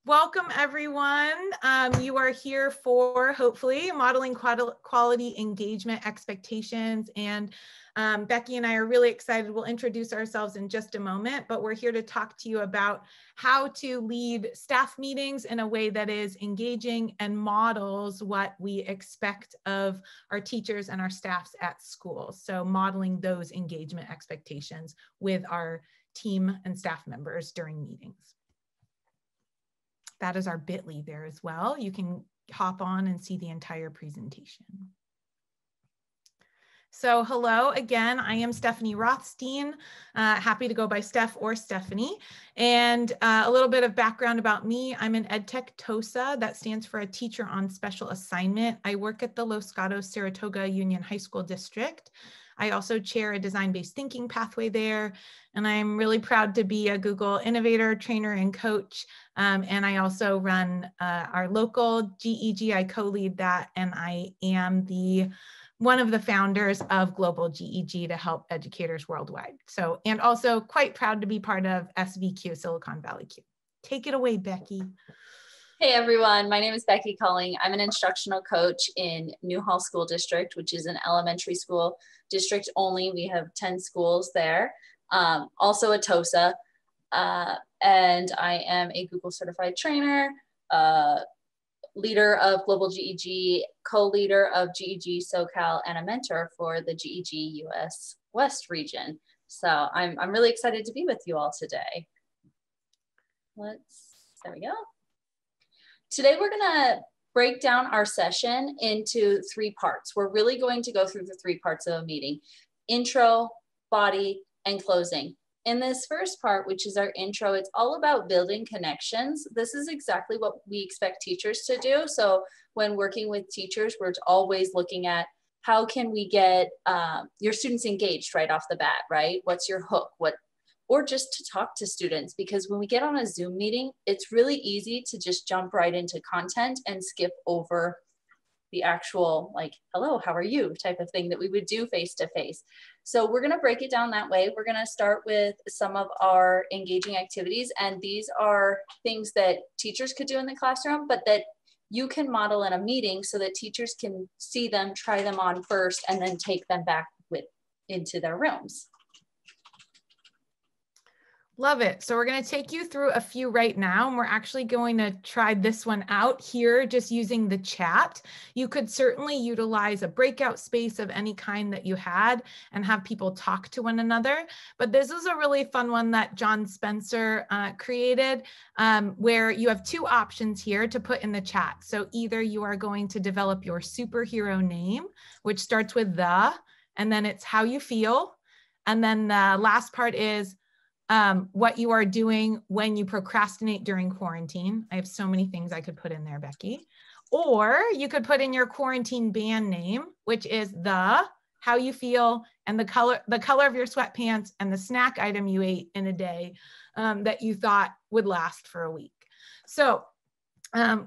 Welcome, everyone. You are here for, hopefully, modeling quality engagement expectations. And Becky and I are really excited. We'll introduce ourselves in just a moment, but we're here to talk to you about how to lead staff meetings in a way that is engaging and models what we expect of our teachers and our staffs at school. So modeling those engagement expectations with our team and staff members during meetings. That is our bit.ly there as well. You can hop on and see the entire presentation. So hello again, I am Stephanie Rothstein, happy to go by Steph or Stephanie. And a little bit of background about me, I'm an EdTech TOSA, that stands for a teacher on special assignment. I work at the Los Gatos Saratoga Union High School District. I also chair a design-based thinking pathway there, and I'm really proud to be a Google Innovator, trainer, and coach. And I also run our local GEG, I co-lead that, and I am one of the founders of Global GEG to help educators worldwide. So, and also quite proud to be part of SVQ, Silicon Valley Q. Take it away, Becky. Hey everyone, my name is Becky Culling. I'm an instructional coach in Newhall School District, which is an elementary school district only. We have 10 schools there. Also a TOSA, and I am a Google certified trainer, leader of Global GEG, co-leader of GEG SoCal, and a mentor for the GEG US West region. So I'm really excited to be with you all today. There we go. Today, we're gonna break down our session into 3 parts. We're really going to go through the 3 parts of a meeting: intro, body, and closing. In this first part, which is our intro, it's all about building connections. This is exactly what we expect teachers to do. So when working with teachers, we're always looking at how can we get your students engaged right off the bat, right? What's your hook? Or just to talk to students, because when we get on a Zoom meeting, it's really easy to just jump right into content and skip over the actual, like, hello, how are you type of thing that we would do face to face. So we're gonna break it down that way. We're gonna start with some of our engaging activities, and these are things that teachers could do in the classroom, but that you can model in a meeting so that teachers can see them, try them on first, and then take them back into their rooms. Love it. So we're going to take you through a few right now, and we're actually going to try this one out here just using the chat. You could certainly utilize a breakout space of any kind that you had and have people talk to one another. But this is a really fun one that John Spencer created, where you have 2 options here to put in the chat. So either you are going to develop your superhero name, which starts with the, and then it's how you feel. And then the last part is what you are doing when you procrastinate during quarantine. I have so many things I could put in there, Becky. Or you could put in your quarantine band name, which is the, how you feel, and the color of your sweatpants, and the snack item you ate in a day that you thought would last for a week. So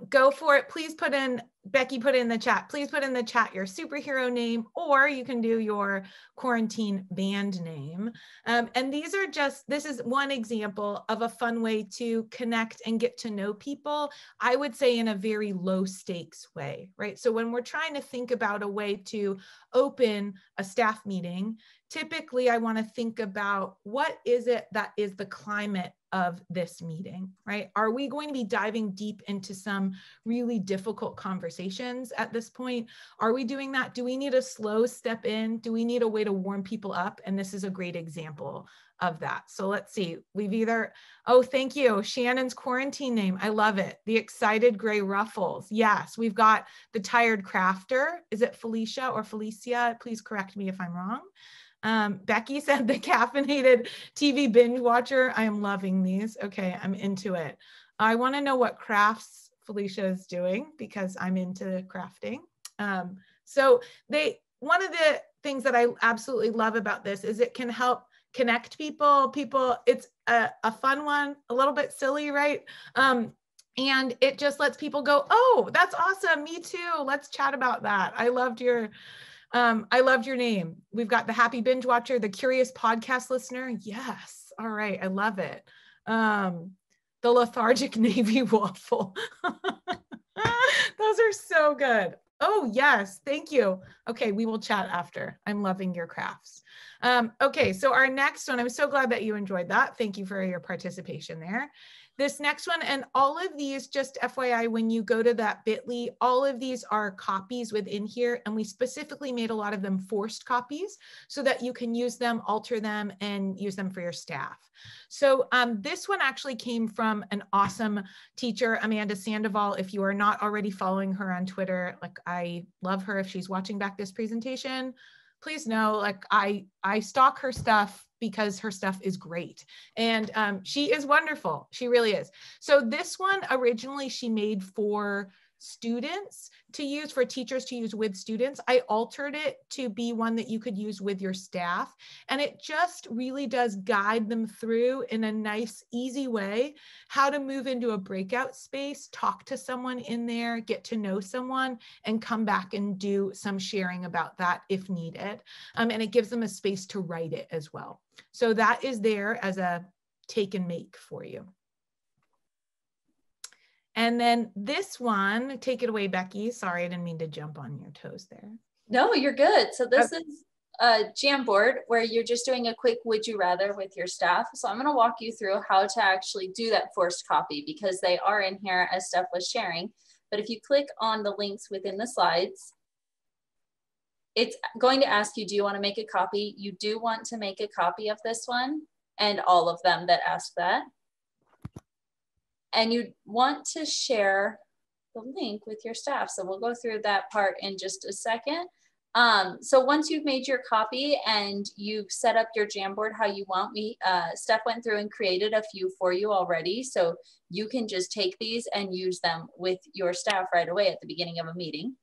go for it. Please put in, Becky put in the chat, please put in the chat your superhero name, or you can do your quarantine band name. And these are just, this is one example of a fun way to connect and get to know people, I would say in a very low stakes way, right? So when we're trying to think about a way to open a staff meeting, typically I want to think about what is it that is the climate of this meeting, right? Are we going to be diving deep into some really difficult conversations at this point? Are we doing that? Do we need a slow step in? Do we need a way to warm people up? And this is a great example of that. So let's see, we've either, oh, thank you. Shannon's quarantine name. I love it. The excited gray ruffles. Yes, we've got the tired crafter. Is it Felicia or Felicia? Please correct me if I'm wrong. Becky said the caffeinated TV binge watcher. I am loving these. Okay, I'm into it. I want to know what crafts Felicia is doing because I'm into crafting. So one of the things that I absolutely love about this is it can help connect people. It's a fun one, a little bit silly, right? And it just lets people go, oh, that's awesome. Me too. Let's chat about that. I loved your name. We've got the happy binge watcher, the curious podcast listener. Yes. All right. I love it. The lethargic Navy waffle. Those are so good. Oh, yes. Thank you. Okay. We will chat after. I'm loving your crafts. Okay. So our next one, I'm so glad that you enjoyed that. Thank you for your participation there. This next one, and all of these, just FYI, when you go to that bit.ly, all of these are copies within here, and we specifically made a lot of them forced copies so that you can use them, alter them, and use them for your staff. So this one actually came from an awesome teacher, Amanda Sandoval. If you are not already following her on Twitter, like, I love her. If she's watching back this presentation, please know, like, I stalk her stuff because her stuff is great. And she is wonderful. She really is. So this one originally she made for students to use, for teachers to use with students. I altered it to be one that you could use with your staff. And it just really does guide them through in a nice, easy way, how to move into a breakout space, talk to someone in there, get to know someone, and come back and do some sharing about that if needed. And it gives them a space to write it as well. So that is there as a take and make for you. And then this one, take it away, Becky. Sorry, I didn't mean to jump on your toes there. No, you're good. So this is a Jamboard where you're just doing a quick would you rather with your staff. So I'm going to walk you through how to actually do that forced copy, because they are in here as Steph was sharing. But if you click on the links within the slides, it's going to ask you, do you want to make a copy? You do want to make a copy of this one and all of them that ask that. And you want to share the link with your staff. So we'll go through that part in just a second. So once you've made your copy and you've set up your Jamboard how you want, Steph went through and created a few for you already. So you can just take these and use them with your staff right away at the beginning of a meeting.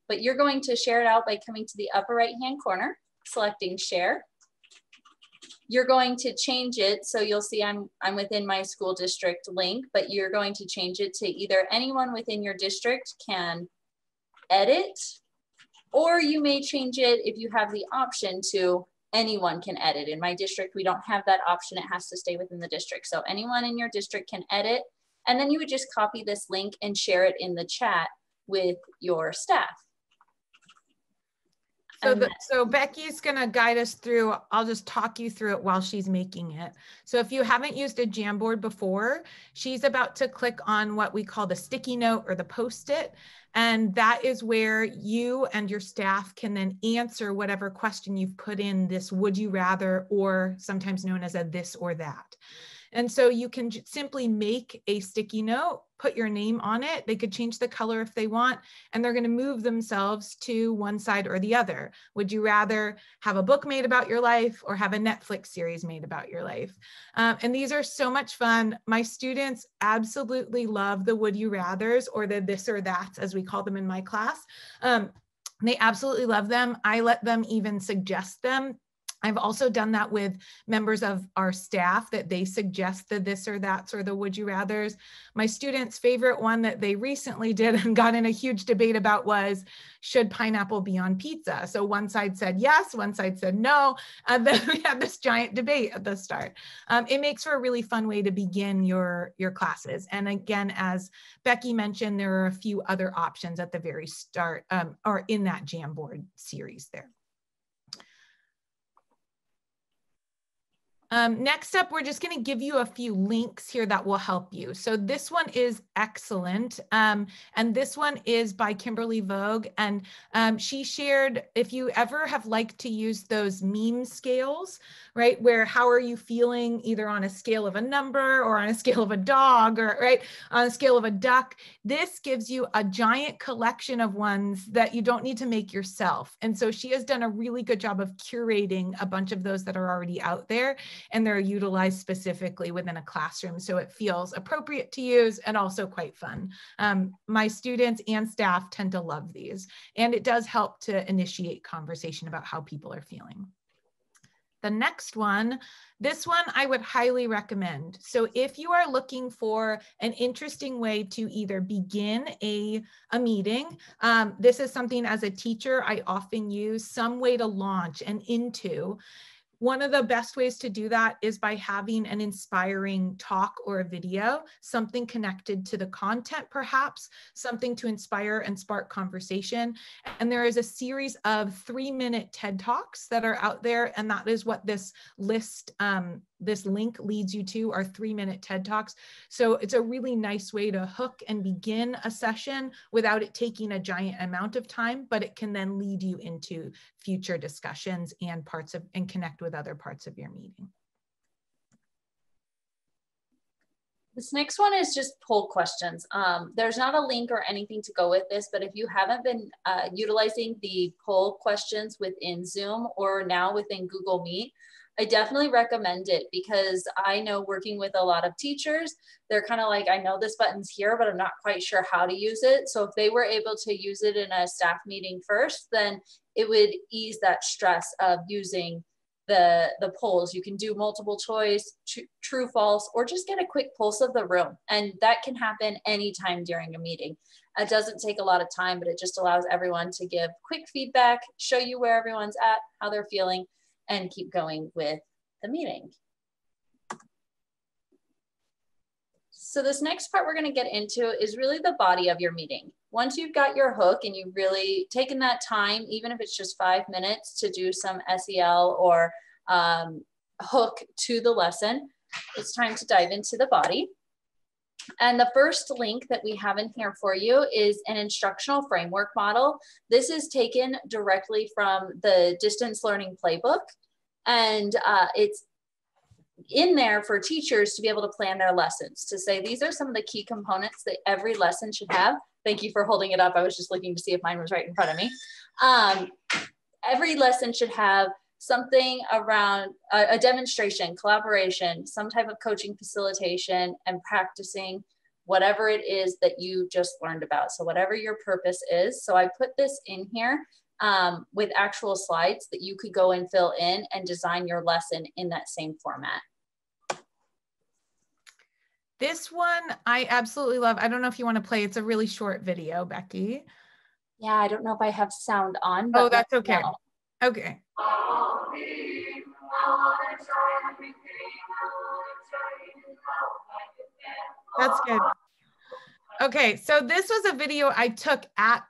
But you're going to share it out by coming to the upper right-hand corner, selecting share. You're going to change it. So you'll see I'm within my school district link, but you're going to change it to either anyone within your district can edit, or you may change it if you have the option to anyone can edit. In my district, we don't have that option. It has to stay within the district. So anyone in your district can edit. And then you would just copy this link and share it in the chat with your staff. So Becky's going to guide us through. I'll just talk you through it while she's making it. So if you haven't used a Jamboard before, she's about to click on what we call the sticky note or the Post-it. And that is where you and your staff can then answer whatever question you've put in this would you rather, or sometimes known as a this or that. And so you can simply make a sticky note, put your name on it. They could change the color if they want, and they're going to move themselves to one side or the other. Would you rather have a book made about your life or have a Netflix series made about your life? And these are so much fun. My students absolutely love the would you rathers, or the this or that's, as we call them in my class. They absolutely love them. I let them even suggest them. I've also done that with members of our staff, that they suggest the this or that's or the would you rathers. My students' favorite one that they recently did and got in a huge debate about was, should pineapple be on pizza? So one side said yes, one side said no. And then we had this giant debate at the start. It makes for a really fun way to begin your classes. And again, as Becky mentioned, there are a few other options at the very start, or in that Jamboard series there. Next up, we're just going to give you a few links here that will help you. So this one is excellent. And this one is by Kimberly Vogue. And she shared, if you ever have liked to use those meme scales, right, where how are you feeling either on a scale of a number or on a scale of a dog, or right, on a scale of a duck, this gives you a giant collection of ones that you don't need to make yourself. And so she has done a really good job of curating a bunch of those that are already out there, and they're utilized specifically within a classroom. So it feels appropriate to use and also quite fun. My students and staff tend to love these, and it does help to initiate conversation about how people are feeling. The next one, this one I would highly recommend. So if you are looking for an interesting way to either begin a meeting, this is something as a teacher I often use, some way to launch and into. One of the best ways to do that is by having an inspiring talk or a video, something connected to the content, perhaps, something to inspire and spark conversation. And there is a series of 3-minute TED Talks that are out there, and that is what this list, this link leads you to, are 3-minute TED Talks. So it's a really nice way to hook and begin a session without it taking a giant amount of time, but it can then lead you into future discussions and connect with other parts of your meeting. This next one is just poll questions. There's not a link or anything to go with this, but if you haven't been utilizing the poll questions within Zoom or now within Google Meet, I definitely recommend it, because I know working with a lot of teachers, they're kind of like, I know this button's here, but I'm not quite sure how to use it. So if they were able to use it in a staff meeting first, then it would ease that stress of using the polls. You can do multiple choice, true, false, or just get a quick pulse of the room. And that can happen anytime during a meeting. It doesn't take a lot of time, but it just allows everyone to give quick feedback, show you where everyone's at, how they're feeling, and keep going with the meeting. So this next part we're going to get into is really the body of your meeting. Once you've got your hook and you've really taken that time, even if it's just 5 minutes, to do some SEL or hook to the lesson, it's time to dive into the body. And the first link that we have in here for you is an instructional framework model. This is taken directly from the distance learning playbook. And it's in there for teachers to be able to plan their lessons, to say, these are some of the key components that every lesson should have. Thank you for holding it up. I was just looking to see if mine was right in front of me. Every lesson should have something around a demonstration, collaboration, some type of coaching, facilitation, and practicing whatever it is that you just learned about. So whatever your purpose is. So I put this in here with actual slides that you could go and fill in and design your lesson in that same format. This one I absolutely love. I don't know if you want to play. It's a really short video, Becky. Yeah, I don't know if I have sound on. But oh, that's okay. No. Okay. That's good. Okay, so this was a video I took at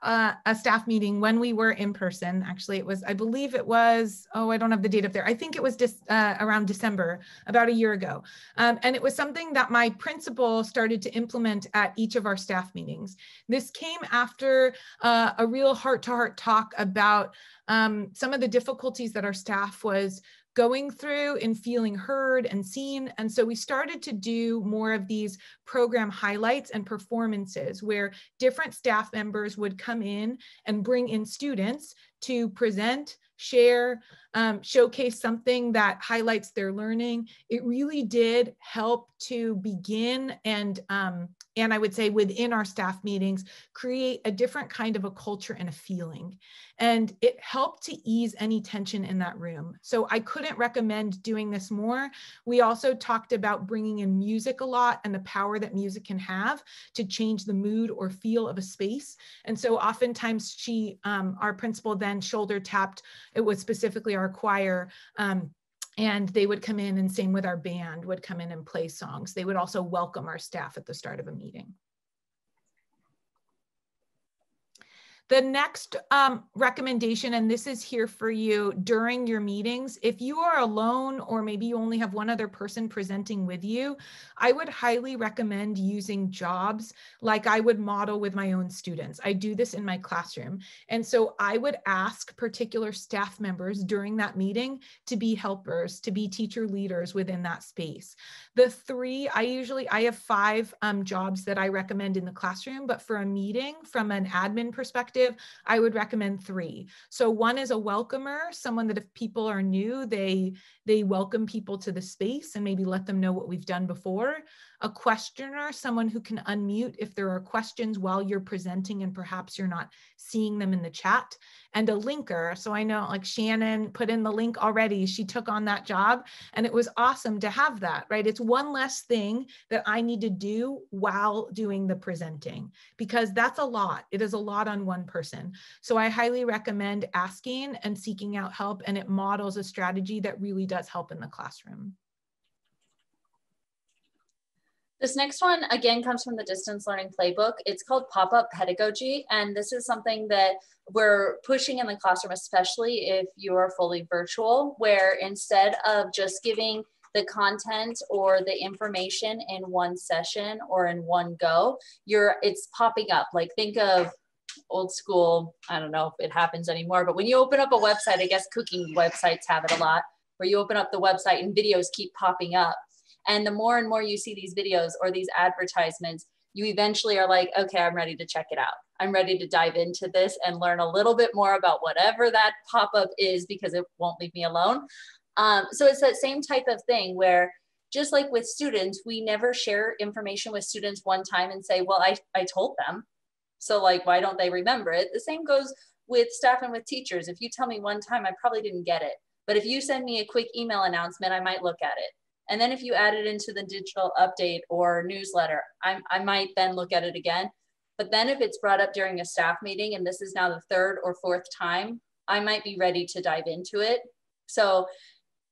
a staff meeting when we were in person. Actually, it was, I believe it was, oh, I don't have the date up there. I think it was just around December, about a year ago. And it was something that my principal started to implement at each of our staff meetings. This came after a real heart-to-heart talk about some of the difficulties that our staff was going through and feeling heard and seen. And so we started to do more of these program highlights and performances where different staff members would come in and bring in students to present, share, showcase something that highlights their learning. It really did help to begin and I would say within our staff meetings, create a different kind of a culture and a feeling. And it helped to ease any tension in that room. So I couldn't recommend doing this more. We also talked about bringing in music a lot and the power that music can have to change the mood or feel of a space. And so oftentimes our principal then shoulder tapped, it was specifically our choir, and they would come in, and same with our band, would come in and play songs. They would also welcome our staff at the start of a meeting. The next recommendation, and this is here for you during your meetings, if you are alone or maybe you only have one other person presenting with you, I would highly recommend using jobs like I would model with my own students. I do this in my classroom. And so I would ask particular staff members during that meeting to be helpers, to be teacher leaders within that space. The three, I have 5 jobs that I recommend in the classroom, but for a meeting from an admin perspective, I would recommend 3. So one is a welcomer, someone that if people are new, they welcome people to the space and maybe let them know what we've done before. A questioner, someone who can unmute if there are questions while you're presenting and perhaps you're not seeing them in the chat. And a linker. So I know like Shannon put in the link already. She took on that job and it was awesome to have that, right? It's one less thing that I need to do while doing the presenting, because that's a lot. It is a lot on one person. So I highly recommend asking and seeking out help, and it models a strategy that really does does help in the classroom. This next one, again, comes from the Distance Learning Playbook. It's called Popup Pedagogy, and this is something that we're pushing in the classroom, especially if you are fully virtual, where instead of just giving the content or the information in one session or in one go, it's popping up. Like, think of old school, I don't know if it happens anymore, but when you open up a website, I guess cooking websites have it a lot, where you open up the website and videos keep popping up. And the more and more you see these videos or these advertisements, you eventually are like, okay, I'm ready to check it out. I'm ready to dive into this and learn a little bit more about whatever that pop-up is, because it won't leave me alone. So it's that same type of thing where, just like with students, we never share information with students one time and say, well, I told them. So like, why don't they remember it? The same goes with staff and with teachers. If you tell me one time, I probably didn't get it. But if you send me a quick email announcement, I might look at it. And then if you add it into the digital update or newsletter, I might then look at it again. But then if it's brought up during a staff meeting, and this is now the third or fourth time, I might be ready to dive into it. So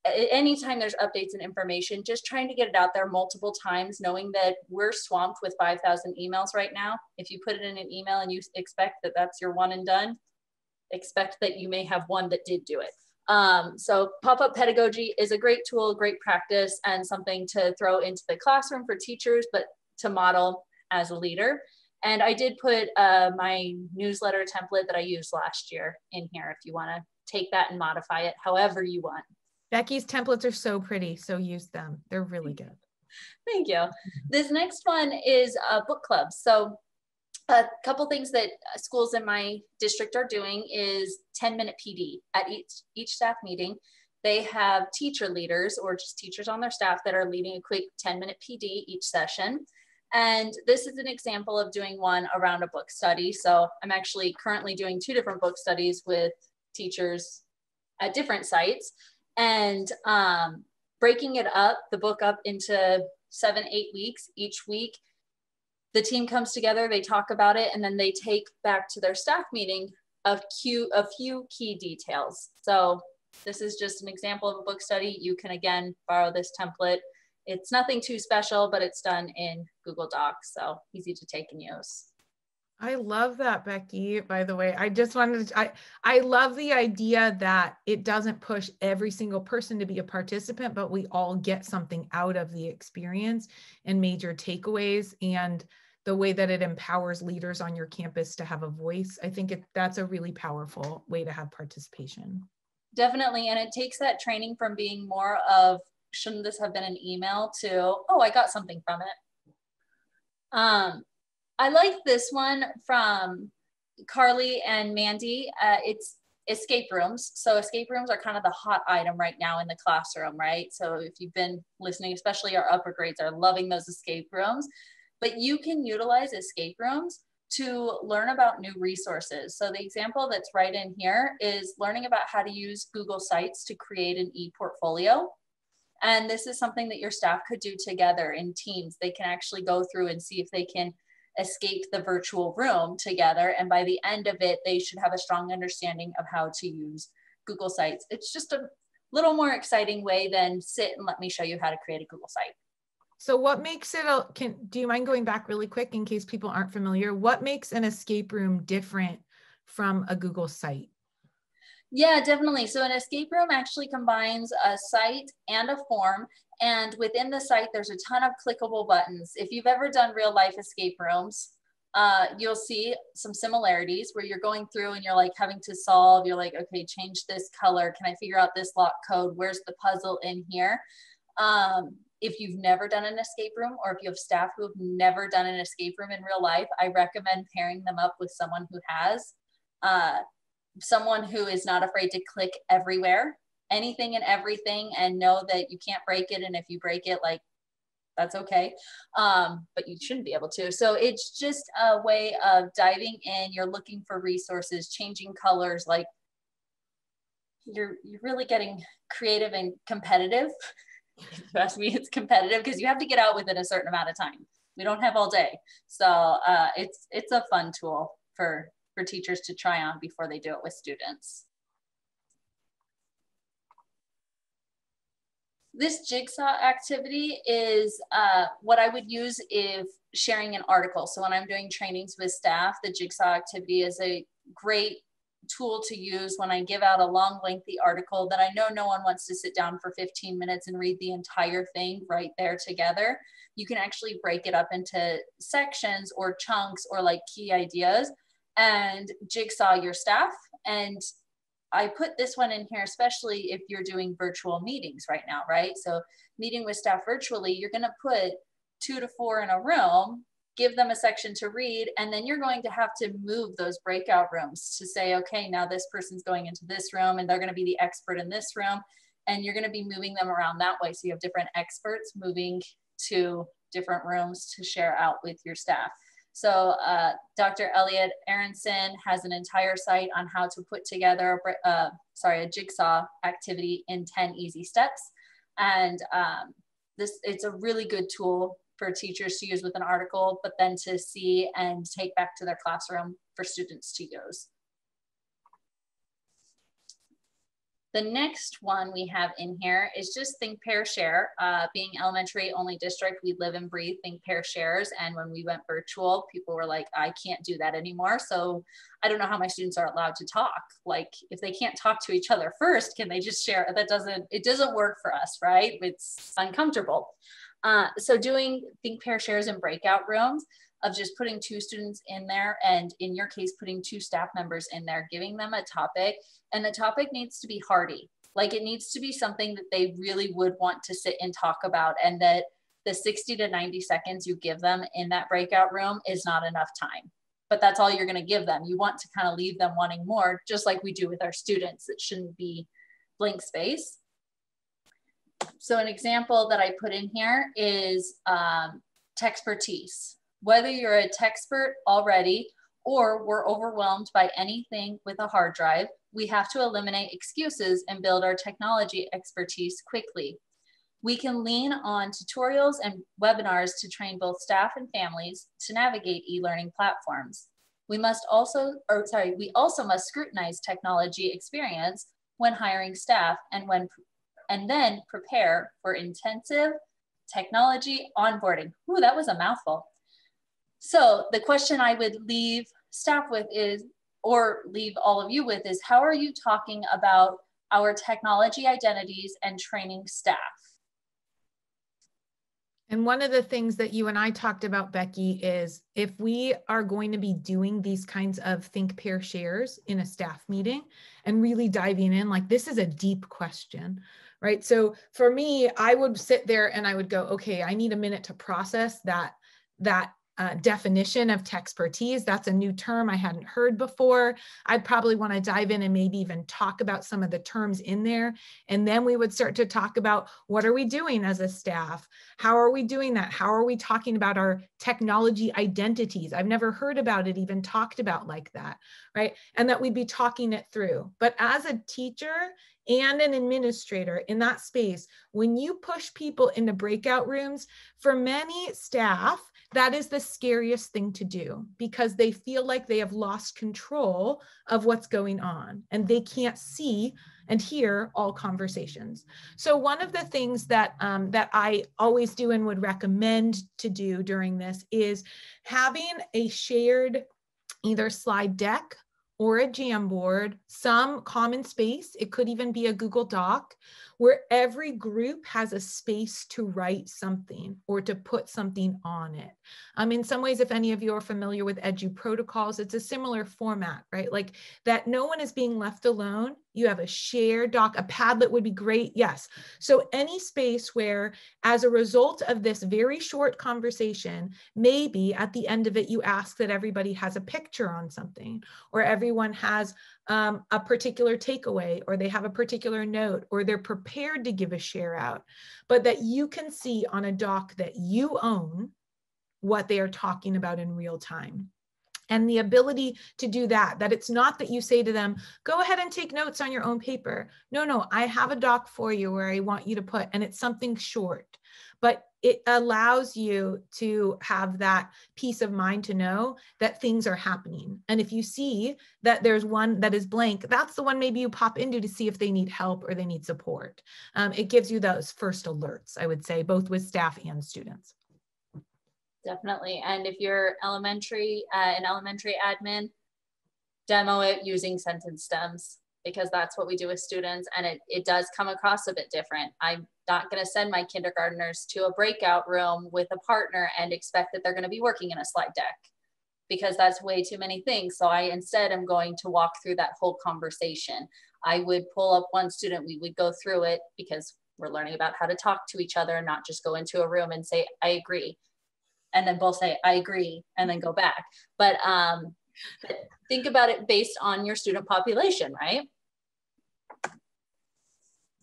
anytime there's updates and information, just trying to get it out there multiple times, knowing that we're swamped with 5,000 emails right now. If you put it in an email and you expect that that's your one and done, expect that you may have one that did do it. So Popup Pedagogy is a great tool, great practice, and something to throw into the classroom for teachers, but to model as a leader. And I did put my newsletter template that I used last year in here, if you want to take that and modify it however you want. Becky's templates are so pretty, so use them. They're really good. Thank you. This next one is book clubs. So a couple things that schools in my district are doing is 10-minute PD. At each staff meeting, they have teacher leaders or just teachers on their staff that are leading a quick 10-minute PD each session. And this is an example of doing one around a book study. So I'm actually currently doing 2 different book studies with teachers at different sites, and breaking the book up into 7-8 weeks. Each week, the team comes together, they talk about it, and then they take back to their staff meeting a few key details. So this is just an example of a book study. You can, again, borrow this template. It's nothing too special, but it's done in Google Docs, so easy to take and use. I love that, Becky, by the way. I just wanted to, I love the idea that it doesn't push every single person to be a participant, but we all get something out of the experience and major takeaways, and the way that it empowers leaders on your campus to have a voice. I think that's a really powerful way to have participation. Definitely, and it takes that training from being more of, shouldn't this have been an email, to, oh, I got something from it. I like this one from Carly and Mandy. It's escape rooms. So escape rooms are kind of the hot item right now in the classroom, right? So if you've been listening, especially our upper grades are loving those escape rooms, but you can utilize escape rooms to learn about new resources. So the example that's right in here is learning about how to use Google Sites to create an e-portfolio. And this is something that your staff could do together in teams. They can actually go through and see if they can escape the virtual room together. And by the end of it, they should have a strong understanding of how to use Google Sites. It's just a little more exciting way than sit and let me show you how to create a Google site. So what makes it, do you mind going back really quick in case people aren't familiar? What makes an escape room different from a Google site? Yeah, definitely. So an escape room actually combines a site and a form. And within the site, there's a ton of clickable buttons. If you've ever done real life escape rooms, you'll see some similarities where you're going through and you're like having to solve. You're like, okay, change this color. Can I figure out this lock code? Where's the puzzle in here? If you've never done an escape room, or if you have staff who have never done an escape room in real life, I recommend pairing them up with someone who has. Someone who is not afraid to click everywhere, anything and everything, and know that you can't break it. And if you break it, like, that's okay. But you shouldn't be able to. So it's just a way of diving in. You're looking for resources, changing colors. Like you're really getting creative and competitive. If you ask me, it's competitive because you have to get out within a certain amount of time. We don't have all day. So it's a fun tool for teachers to try on before they do it with students. This jigsaw activity is what I would use if sharing an article. So when I'm doing trainings with staff, the jigsaw activity is a great tool to use when I give out a long, lengthy article that I know no one wants to sit down for 15 minutes and read the entire thing right there together. You can actually break it up into sections or chunks or like key ideas and jigsaw your staff. And I put this one in here, especially if you're doing virtual meetings right now, right? So meeting with staff virtually, you're going to put 2 to 4 in a room, give them a section to read, and then you're going to have to move those breakout rooms to say, okay, now this person's going into this room and they're going to be the expert in this room. And you're going to be moving them around that way. So you have different experts moving to different rooms to share out with your staff. So Dr. Elliot Aronson has an entire site on how to put together a jigsaw activity in 10 easy steps. And it's a really good tool for teachers to use with an article, but then to see and take back to their classroom for students to use. The next one we have in here is just think, pair, share. Being elementary only district, we live and breathe think, pair, shares. And when we went virtual, people were like, I can't do that anymore. So I don't know how my students are allowed to talk. Like if they can't talk to each other first, can they just share? It doesn't work for us, right? It's uncomfortable. So doing think, pair, shares in breakout rooms of just putting 2 students in there, and in your case, putting 2 staff members in there, giving them a topic, and the topic needs to be hearty. Like it needs to be something that they really would want to sit and talk about, and that the 60 to 90 seconds you give them in that breakout room is not enough time. But that's all you're gonna give them. You want to kind of leave them wanting more, just like we do with our students. It shouldn't be blank space. So an example that I put in here is texpertise. Whether you're a texpert already or we're overwhelmed by anything with a hard drive, we have to eliminate excuses and build our technology expertise quickly. We can lean on tutorials and webinars to train both staff and families to navigate e-learning platforms. We also must scrutinize technology experience when hiring staff and then prepare for intensive technology onboarding. Ooh, that was a mouthful. So the question I would leave staff with is, or leave all of you with is, how are you talking about our technology identities and training staff? And one of the things that you and I talked about, Becky, is if we are going to be doing these kinds of think, pair, shares in a staff meeting and really diving in, like this is a deep question, right? So for me, I would sit there and I would go, okay, I need a minute to process that definition of texpertise. That's a new term I hadn't heard before. I'd probably want to dive in and maybe even talk about some of the terms in there. And then we would start to talk about what are we doing as a staff? How are we doing that? How are we talking about our technology identities? I've never heard about it even talked about like that, right? And that we'd be talking it through. But as a teacher and an administrator in that space, when you push people into breakout rooms, for many staff, that is the scariest thing to do because they feel like they have lost control of what's going on and they can't see and hear all conversations. So one of the things that I always do and would recommend to do during this is having a shared either slide deck or a Jamboard, some common space. It could even be a Google Doc where every group has a space to write something or to put something on it. In some ways, if any of you are familiar with Edu protocols, it's a similar format, right? Like that no one is being left alone. You have a shared doc, a Padlet would be great, yes. So any space where as a result of this very short conversation, maybe at the end of it, you ask that everybody has a picture on something or everyone has a particular takeaway or they have a particular note or they're prepared to give a share out, but that you can see on a doc that you own what they are talking about in real time. And the ability to do that it's not that you say to them, go ahead and take notes on your own paper. No, I have a doc for you where I want you to put, and it's something short. but it allows you to have that peace of mind to know that things are happening. And if you see that there's one that is blank, that's the one maybe you pop into to see if they need help or they need support. It gives you those first alerts, I would say, both with staff and students. Definitely. And if you're an elementary admin, demo it using sentence stems, because that's what we do with students. And it does come across a bit different. I'm not going to send my kindergartners to a breakout room with a partner and expect that they're going to be working in a slide deck, because that's way too many things. So I instead am going to walk through that whole conversation. I would pull up one student, we would go through it, because we're learning about how to talk to each other, not just go into a room and say, I agree. And then both say, I agree, and then go back. But think about it based on your student population, right?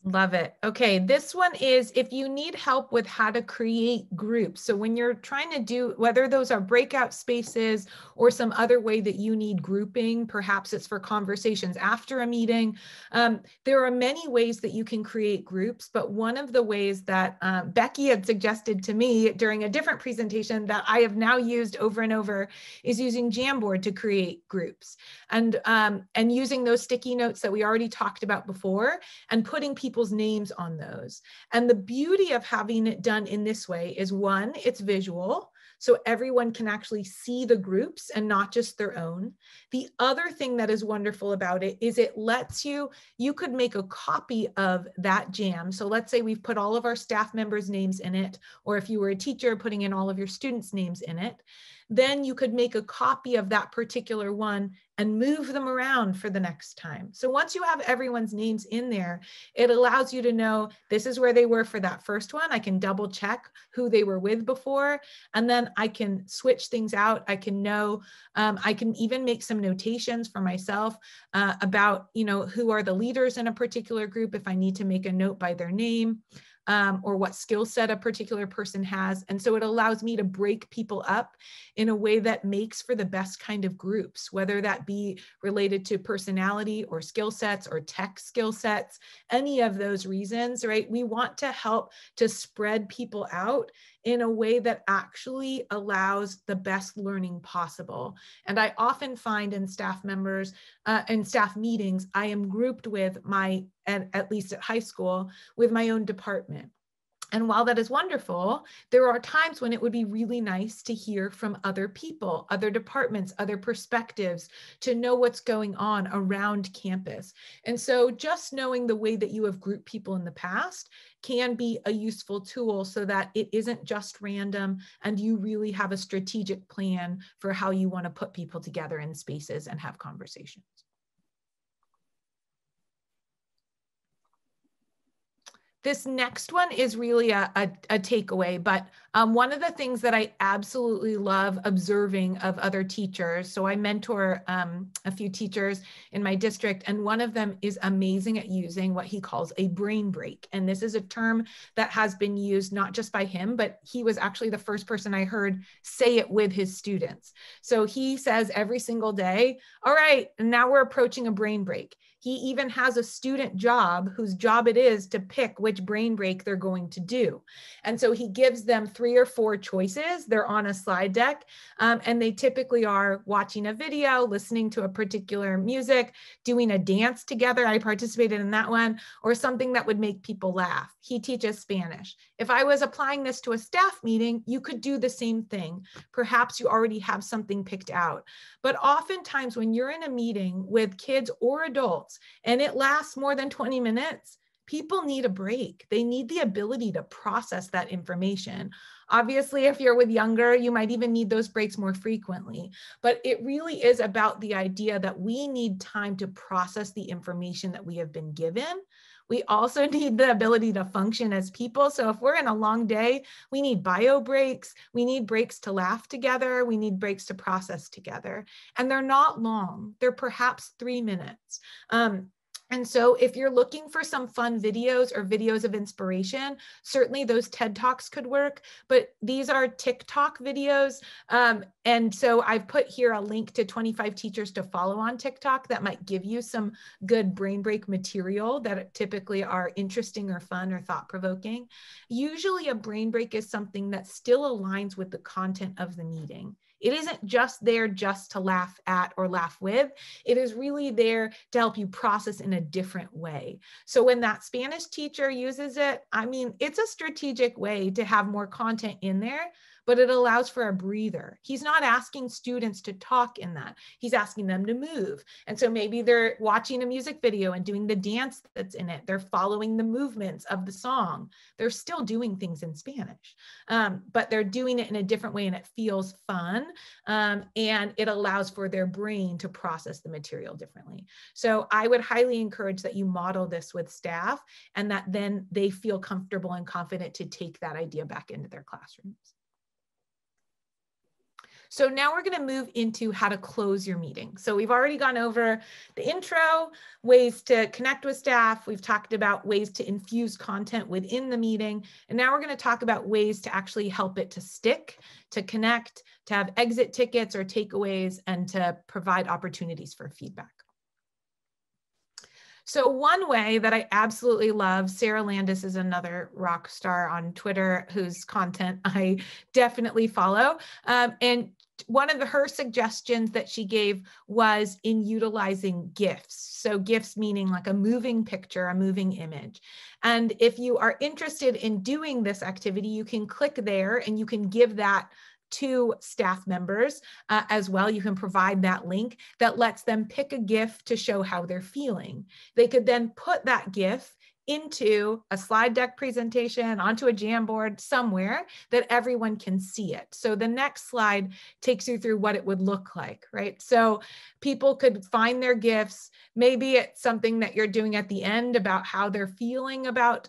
Love it. Okay, this one is if you need help with how to create groups. So when you're trying to do, whether those are breakout spaces or some other way that you need grouping, perhaps it's for conversations after a meeting. There are many ways that you can create groups, but one of the ways that Becky had suggested to me during a different presentation that I have now used over and over is using Jamboard to create groups, and using those sticky notes that we already talked about before and putting people's names on those. And the beauty of having it done in this way is, one, it's visual, so everyone can actually see the groups and not just their own. The other thing that is wonderful about it is it lets you could make a copy of that jam. So let's say we've put all of our staff members' names in it, or if you were a teacher, putting in all of your students' names in it. Then you could make a copy of that particular one and move them around for the next time. So once you have everyone's names in there, it allows you to know this is where they were for that first one. I can double check who they were with before, and then I can switch things out. I can know, I can even make some notations for myself about, who are the leaders in a particular group if I need to make a note by their name. Or what skill set a particular person has. And so it allows me to break people up in a way that makes for the best kind of groups, whether that be related to personality or skill sets or tech skill sets, any of those reasons, right? We want to help to spread people out in a way that actually allows the best learning possible. And I often find in staff members, in staff meetings, I am grouped with at least at high school, with my own department. And while that is wonderful, there are times when it would be really nice to hear from other people, other departments, other perspectives, to know what's going on around campus. And so just knowing the way that you have grouped people in the past can be a useful tool so that it isn't just random and you really have a strategic plan for how you want to put people together in spaces and have conversations. This next one is really a takeaway, but one of the things that I absolutely love observing of other teachers, so I mentor a few teachers in my district, and one of them is amazing at using what he calls a brain break. And this is a term that has been used not just by him, but he was actually the first person I heard say it with his students. So he says every single day, all right, now we're approaching a brain break. He even has a student job whose job it is to pick which brain break they're going to do. And so he gives them 3 or 4 choices. They're on a slide deck, and they typically are watching a video, listening to a particular music, doing a dance together. I participated in that one, or something that would make people laugh. He teaches Spanish. If I was applying this to a staff meeting, you could do the same thing. Perhaps you already have something picked out. But oftentimes when you're in a meeting with kids or adults, and it lasts more than 20 minutes, people need a break. They need the ability to process that information. Obviously, if you're with younger, you might even need those breaks more frequently. But it really is about the idea that we need time to process the information that we have been given. We also need the ability to function as people. So if we're in a long day, we need bio breaks. We need breaks to laugh together. We need breaks to process together. And they're not long. They're perhaps 3 minutes. And so if you're looking for some fun videos or videos of inspiration, certainly those TED Talks could work, but these are TikTok videos. And so I've put here a link to 25 teachers to follow on TikTok that might give you some good brain break material that typically are interesting or fun or thought-provoking. Usually a brain break is something that still aligns with the content of the meeting. It isn't just there just to laugh at or laugh with. It is really there to help you process in a different way. So when that Spanish teacher uses it, I mean, it's a strategic way to have more content in there, but it allows for a breather. He's not asking students to talk in that. He's asking them to move. And so maybe they're watching a music video and doing the dance that's in it. They're following the movements of the song. They're still doing things in Spanish, but they're doing it in a different way and it feels fun. And it allows for their brain to process the material differently. So I would highly encourage that you model this with staff and that then they feel comfortable and confident to take that idea back into their classrooms. So now we're going to move into how to close your meeting. So we've already gone over the intro, ways to connect with staff. We've talked about ways to infuse content within the meeting. And now we're going to talk about ways to actually help it to stick, to connect, to have exit tickets or takeaways, and to provide opportunities for feedback. So one way that I absolutely love, Sarah Landis is another rock star on Twitter whose content I definitely follow. And one of her suggestions that she gave was in utilizing GIFs. So GIFs meaning like a moving picture, a moving image. And if you are interested in doing this activity, you can click there and you can give that to staff members as well. You can provide that link that lets them pick a GIF to show how they're feeling. They could then put that GIF into a slide deck presentation, onto a Jamboard somewhere that everyone can see it. So the next slide takes you through what it would look like, right? So people could find their GIFs. Maybe it's something that you're doing at the end about how they're feeling about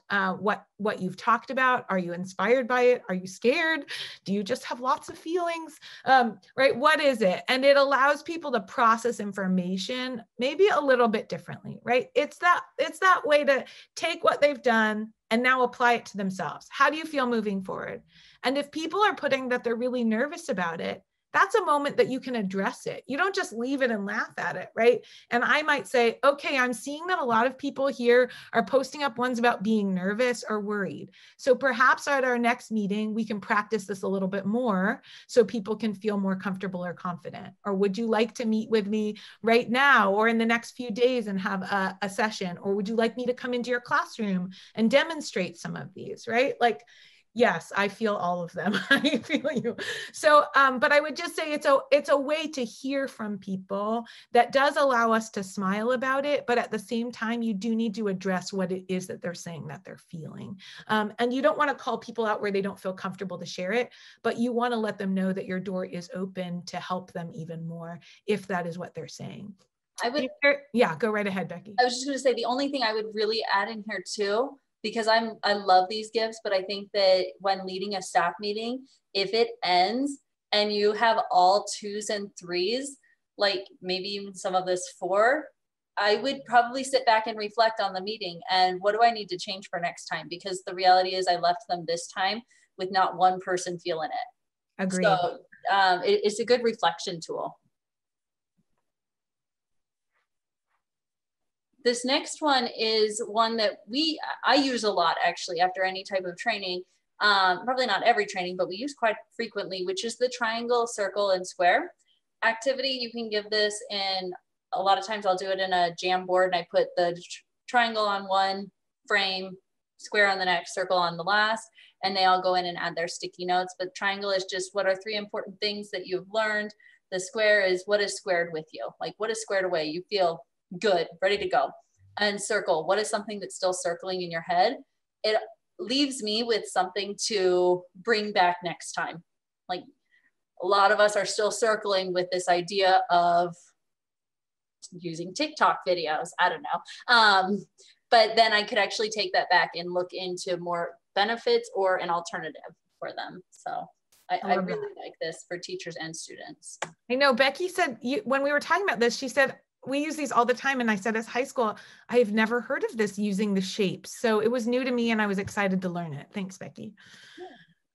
what you've talked about. Are you inspired by it? Are you scared? Do you just have lots of feelings? Right? What is it? And it allows people to process information maybe a little bit differently, right? It's that way to take what they've done and now apply it to themselves. How do you feel moving forward? And if people are putting that they're really nervous about it, that's a moment that you can address it. You don't just leave it and laugh at it, right? And I might say, okay, I'm seeing that a lot of people here are posting up ones about being nervous or worried. So perhaps at our next meeting, we can practice this a little bit more so people can feel more comfortable or confident. Or would you like to meet with me right now or in the next few days and have a session? Or would you like me to come into your classroom and demonstrate some of these, right? Like, yes, I feel all of them. I feel you. So, but I would just say it's a way to hear from people that does allow us to smile about it, but at the same time, you do need to address what it is that they're saying that they're feeling. And you don't want to call people out where they don't feel comfortable to share it, but you want to let them know that your door is open to help them even more if that is what they're saying. Yeah, go right ahead, Becky. I was just going to say the only thing I would really add in here too, because I love these gifts, but I think that when leading a staff meeting, if it ends and you have all 2s and 3s, like maybe even some of this 4, I would probably sit back and reflect on the meeting and what do I need to change for next time? Because the reality is I left them this time with not one person feeling it. Agreed. So it's a good reflection tool. This next one is one that I use a lot actually after any type of training, probably not every training, but we use quite frequently, which is the triangle, circle, and square activity. You can give this in, a lot of times I'll do it in a Jamboard and I put the triangle on one frame, square on the next, circle on the last, and they all go in and add their sticky notes. But triangle is just what are 3 important things that you've learned. The square is what is squared with you, like what is squared away. You feel good, ready to go. And circle, what is something that's still circling in your head? It leaves me with something to bring back next time. Like a lot of us are still circling with this idea of using TikTok videos. I don't know. But then I could actually take that back and look into more benefits or an alternative for them. So I really like this for teachers and students. I know Becky said when we were talking about this, she said, we use these all the time. And I said, as high school, I have never heard of this using the shapes. So it was new to me and I was excited to learn it. Thanks, Becky.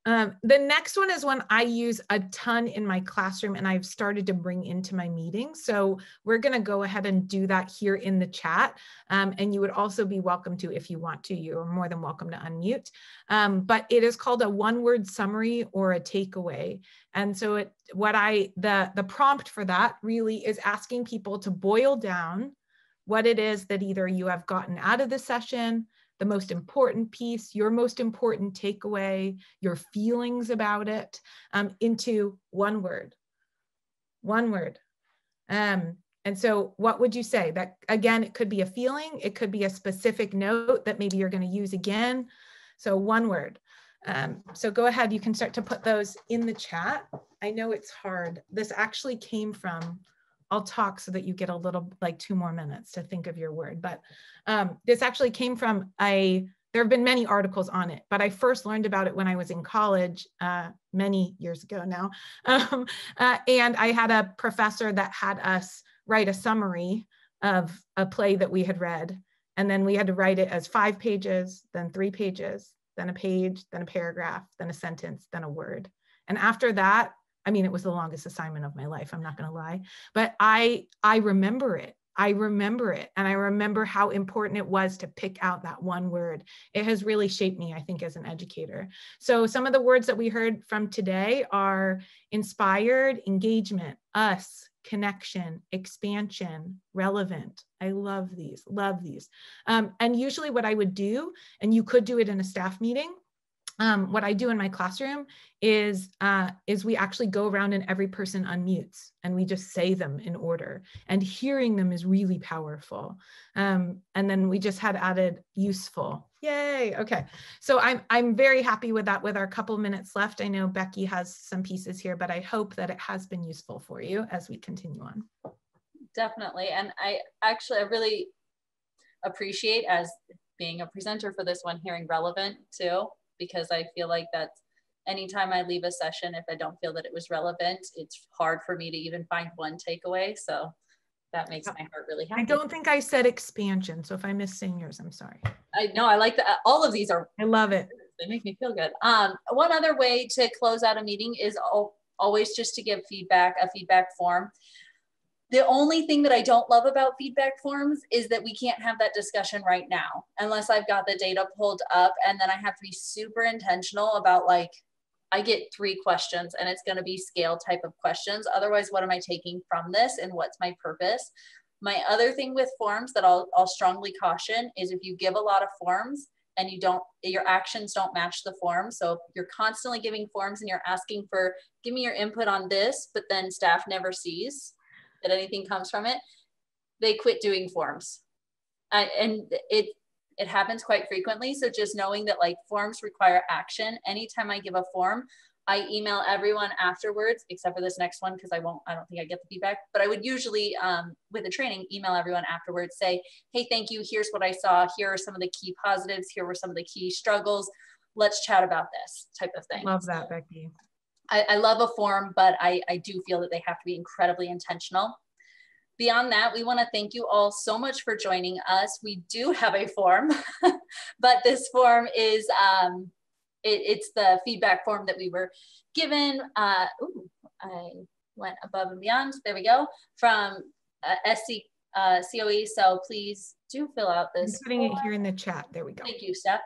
The next one is one I use a ton in my classroom and I've started to bring into my meetings. So we're going to go ahead and do that here in the chat. And you would also be welcome to, if you want to, you're more than welcome to unmute. But it is called a one-word summary or a takeaway. And so the prompt for that really is asking people to boil down what it is that either you have gotten out of the session, the most important piece, your most important takeaway, your feelings about it, into one word. One word. And so what would you say? That, again, it could be a feeling, it could be a specific note that maybe you're going to use again. So one word. So go ahead, you can start to put those in the chat. I know it's hard. This actually came from, I'll talk so that you get a little, like 2 more minutes to think of your word. But this actually came from there have been many articles on it, but I first learned about it when I was in college many years ago now. And I had a professor that had us write a summary of a play that we had read. And then we had to write it as 5 pages, then 3 pages, then a page, then a paragraph, then a sentence, then a word. And after that, I mean, it was the longest assignment of my life, I'm not going to lie, but I remember it. I remember it. And I remember how important it was to pick out that one word. It has really shaped me, I think, as an educator. So some of the words that we heard from today are inspired, engagement, us, connection, expansion, relevant. I love these, love these. And usually what I would do, and you could do it in a staff meeting, what I do in my classroom is we actually go around and every person unmutes and we just say them in order, and hearing them is really powerful. And then we just had added useful. Yay. Okay. So I'm very happy with that. With our couple minutes left, I know Becky has some pieces here, but I hope that it has been useful for you as we continue on. Definitely. And I really appreciate, as being a presenter for this one, hearing relevant too, because I feel like that's anytime I leave a session, if I don't feel that it was relevant, it's hard for me to even find one takeaway. So that makes my heart really happy. I don't think I said expansion. So if I missed saying yours, I'm sorry. I know, I like that. All of these are, I love it. They make me feel good. One other way to close out a meeting is always just to give feedback, a feedback form. The only thing that I don't love about feedback forms is that we can't have that discussion right now, unless I've got the data pulled up, and then I have to be super intentional about, like, I get 3 questions and it's going to be scale type of questions. Otherwise, what am I taking from this and what's my purpose? My other thing with forms that I'll strongly caution is if you give a lot of forms and your actions don't match the form. So if you're constantly giving forms and you're asking for, give me your input on this, but then staff never sees that anything comes from it, they quit doing forms. And it happens quite frequently. So just knowing that, like, forms require action. Anytime I give a form, I email everyone afterwards, except for this next one, because I don't think I get the feedback, but I would usually, with the training, email everyone afterwards, say, hey, thank you, here's what I saw, here are some of the key positives, here were some of the key struggles, let's chat about this type of thing. Love that, Becky. I love a form, but I do feel that they have to be incredibly intentional. Beyond that, we want to thank you all so much for joining us. We do have a form, but this form is, it's the feedback form that we were given. I went above and beyond. There we go. From COE. So please do fill out this. I'm putting it here in the chat. There we go. Thank you, Steph.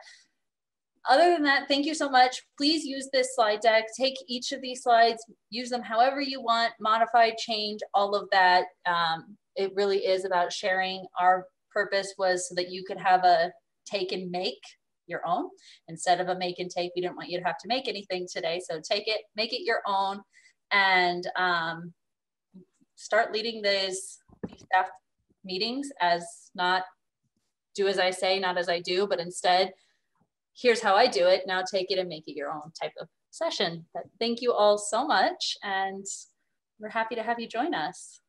Other than that, thank you so much. Please use this slide deck. Take each of these slides, use them however you want, modify, change, all of that. It really is about sharing. Our purpose was so that you could have a take and make your own instead of a make and take. We didn't want you to have to make anything today. So take it, make it your own, and start leading these staff meetings as not do as I say, not as I do, but instead, here's how I do it. Now take it and make it your own type of session. But thank you all so much. And we're happy to have you join us.